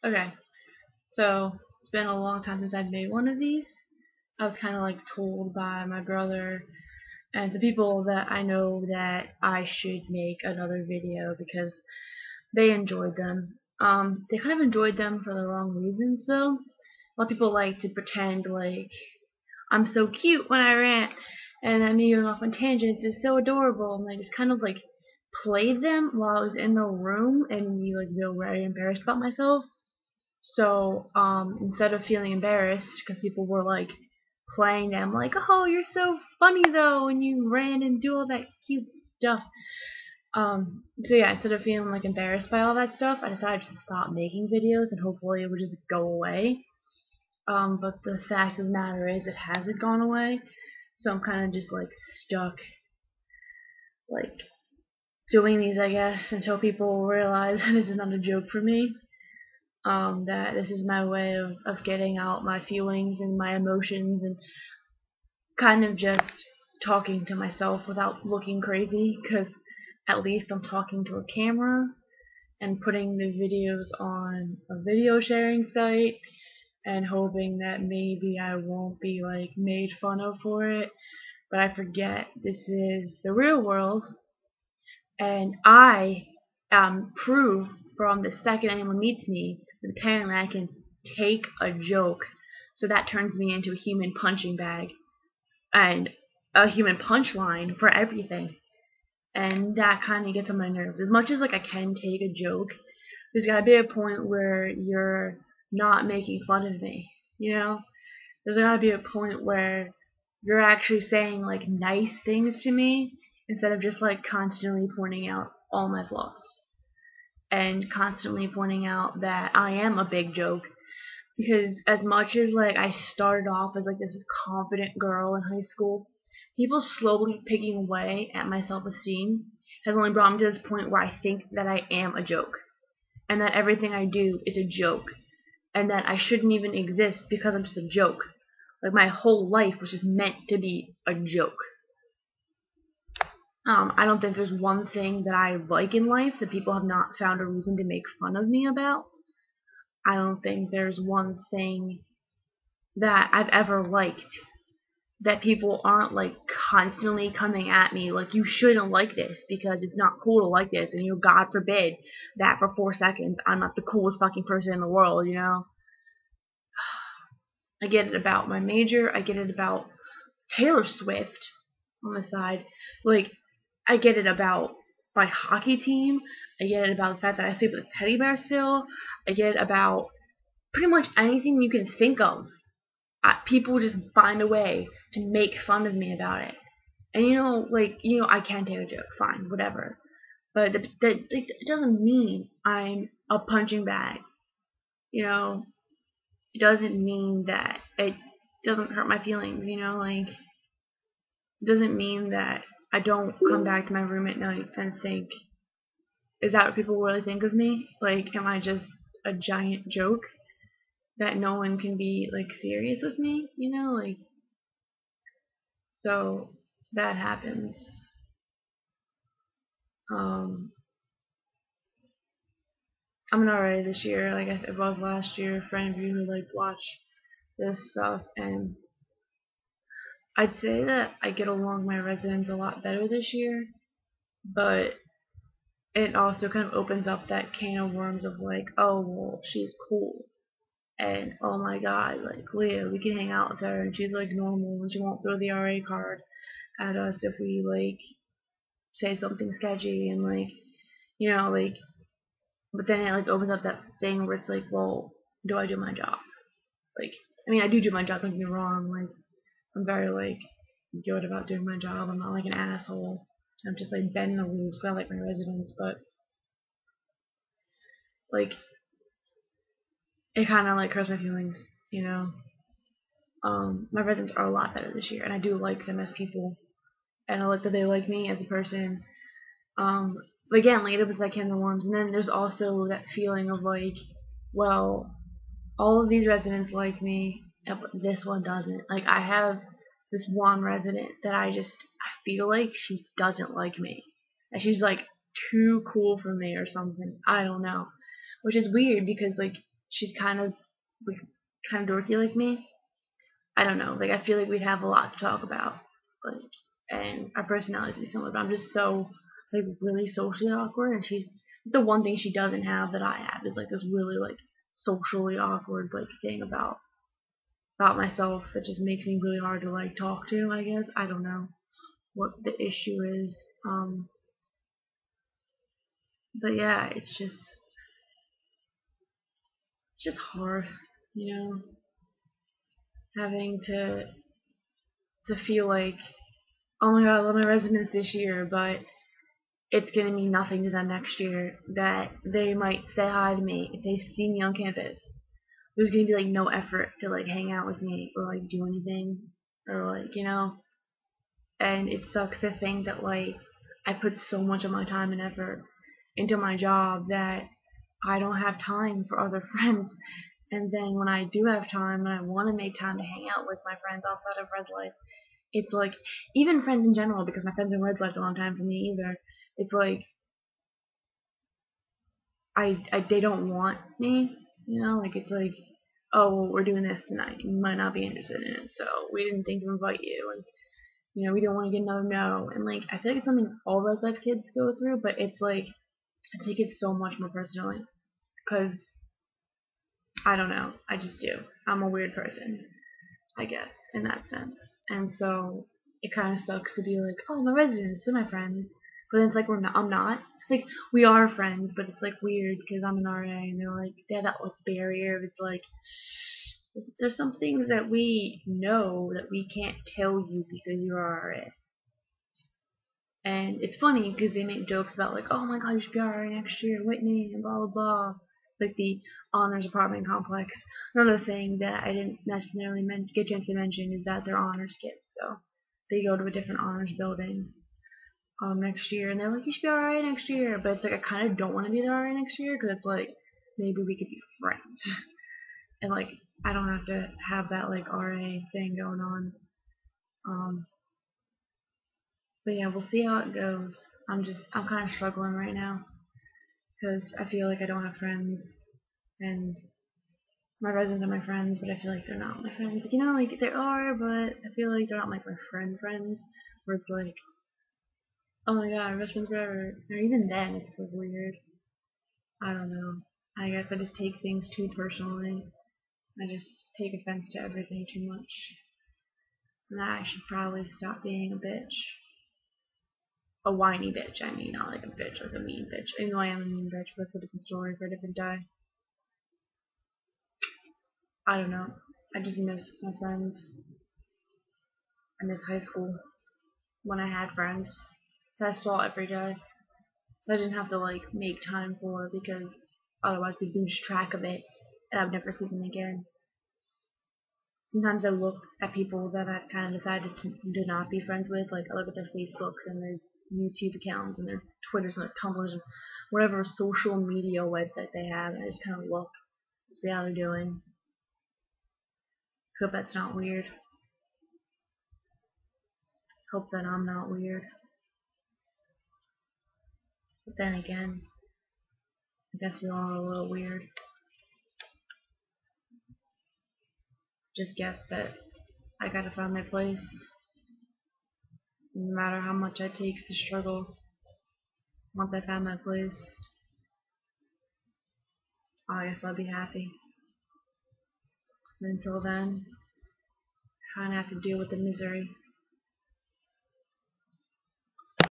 Okay, so it's been a long time since I've made one of these. I was kind of like told by my brother and the people that I know that I should make another video because they enjoyed them. They kind of enjoyed them for the wrong reasons though. A lot of people like to pretend like I'm so cute when I rant and I'm even off on tangents. It's so adorable, and I just kind of like played them while I was in the room and me like feel very embarrassed about myself. So instead of feeling embarrassed because people were like playing them like, oh, you're so funny though, and you ran and do all that cute stuff. So yeah, instead of feeling like embarrassed by all that stuff, I decided to stop making videos and hopefully it would just go away. But the fact of the matter is, it hasn't gone away. So I'm kind of just like stuck, like doing these, I guess, until people realize this is not a joke for me. That this is my way of getting out my feelings and my emotions and kind of just talking to myself without looking crazy because at least I'm talking to a camera and putting the videos on a video sharing site and hoping that maybe I won't be like made fun of for it. But I forget this is the real world and I prove from the second anyone meets me that apparently I can take a joke. So that turns me into a human punching bag and a human punchline for everything. And that kind of gets on my nerves. As much as like I can take a joke, there's gotta be a point where you're not making fun of me. You know, there's gotta be a point where you're actually saying like nice things to me instead of just like constantly pointing out all my flaws and constantly pointing out that I am a big joke. Because as much as like I started off as like this confident girl in high school, people slowly picking away at my self-esteem has only brought me to this point where I think that I am a joke and that everything I do is a joke and that I shouldn't even exist because I'm just a joke. Like my whole life was just meant to be a joke. I don't think there's one thing that I like in life that people have not found a reason to make fun of me about. I don't think there's one thing that I've ever liked that people aren't like constantly coming at me like you shouldn't like this because it's not cool to like this, and God forbid that for 4 seconds I'm not the coolest fucking person in the world, you know. I get it about my major, I get it about Taylor Swift on the side, like I get it about my hockey team, I get it about the fact that I sleep with a teddy bear still, I get it about pretty much anything you can think of. People just find a way to make fun of me about it. And I can take a joke, fine, whatever. But that it doesn't mean I'm a punching bag. You know, it doesn't mean that it doesn't hurt my feelings. It doesn't mean that I don't come back to my room at night and think, is that what people really think of me? Like, am I just a giant joke that no one can be like serious with me? So that happens. Um, I'm not ready this year, like I was last year. For any of you who like watch this stuff, and I'd say that I get along with my residents a lot better this year, but it also kind of opens up that can of worms of like, oh well, she's cool, and oh my god, like Leah, we can hang out with her, and she's like normal, and she won't throw the RA card at us if we like say something sketchy, and like, but then it like opens up that thing where it's like, well, do I do my job? Like, I mean, I do my job. Don't get me wrong. Like, I'm very like good about doing my job. I'm not like an asshole. I'm just like bending the rules. I like my residents, but like it kind of like hurts my feelings, you know. My residents are a lot better this year, and I do like them as people, and I like that they like me as a person. Um, but again, like it was like can of worms, and then there's also that feeling of like, well, all of these residents like me, but this one doesn't. Like I have this one resident that I feel like she doesn't like me. And she's like too cool for me or something. I don't know. Which is weird because like she's like, kind of dorky like me. I don't know. Like I feel like we'd have a lot to talk about, like, and our personalities would be similar. But I'm just so like really socially awkward, and she's the one thing she doesn't have that I have is like this really like socially awkward like thing about myself that just makes me really hard to like talk to. I guess I don't know what the issue is. But yeah, it's just hard, you know, having to feel like, oh my god, I love my residents this year, but it's gonna mean nothing to them next year. That they might say hi to me if they see me on campus. There's gonna be like no effort to like hang out with me or like do anything or like and it sucks to think that like I put so much of my time and effort into my job that I don't have time for other friends. And then when I do have time and I want to make time to hang out with my friends outside of Red Life, it's like, even friends in general, because my friends in Red Life don't have time for me either. It's like they don't want me, like it's like, oh, well, we're doing this tonight. You might not be interested in it, so we didn't think to invite you, and we don't want to get another no. And like, I feel like it's something all Res Life kids go through, but it's like I take it so much more personally because I don't know, I just do. I'm a weird person, I guess, in that sense. And so it kind of sucks to be like, oh, my residents, they're my friends. But then it's like, I'm not. Like, we are friends, but it's like weird because I'm an RA and they're like, they have that like barrier. It's like, there's some things that we know that we can't tell you because you're RA. And it's funny because they make jokes about like, oh my god, you should be RA next year, Whitney, and blah blah blah. Like the honors apartment complex. Another thing that I didn't necessarily get a chance to mention is that they're honors kids, so they go to a different honors building next year, and they're like, you should be RA next year. But it's like I kind of don't want to be the RA next year because it's like maybe we could be friends, and like I don't have to have that like RA thing going on. But yeah, we'll see how it goes. I'm kind of struggling right now because I feel like I don't have friends, and my residents are my friends, but I feel like they're not my friends. Like, like they are, but I feel like they're not like my friends. Where it's like, oh my god, best friends forever. Or even then, it's like weird. I don't know. I guess I just take things too personally. I just take offense to everything too much. And I should probably stop being a bitch. A whiny bitch, I mean, not like a bitch, like a mean bitch. Even though I am a mean bitch, but that's a different story for a different day. I don't know. I just miss my friends. I miss high school when I had friends that I saw every day. I didn't have to like make time for because otherwise we'd lose track of it and I'd never see them again. Sometimes I look at people that I've kind of decided to not be friends with, like I look at their Facebooks and their YouTube accounts and their Twitters and their Tumblrs and whatever social media website they have, and I just kind of look, see how they're doing. Hope that's not weird. Hope that I'm not weird. But then again, I guess we all are a little weird. Just guess that I gotta find my place. No matter how much it takes to struggle, once I find my place, I guess I'll be happy. But until then, I kinda have to deal with the misery.